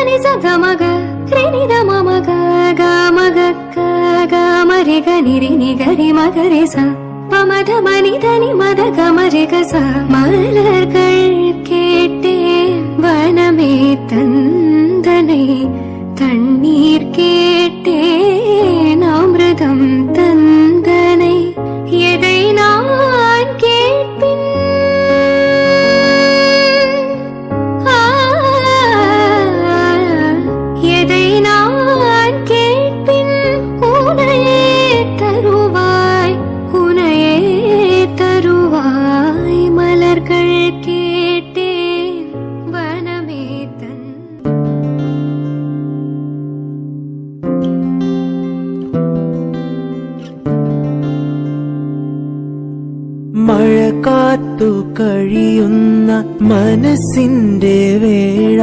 சனி சகமக ரினித மமக கமக கமரி கனிரி நிகரி மகரி ச பமத மனிதனி மத கமரி கச மலர்கள் கேட்டேன் வனமே தந்தனை தண்ணீர் கேட்டேன் அமிர்தம் தந்தனை எதை நான் கேட்பின் எதை நான் கேட்பின் உனையே தருவாய் உனையே தருவாய் மலர்கள் கேட்டேன் வனமே தன் മഴ കാത്തു കഴിയുന്ന മനസ്സിന്റെ വേള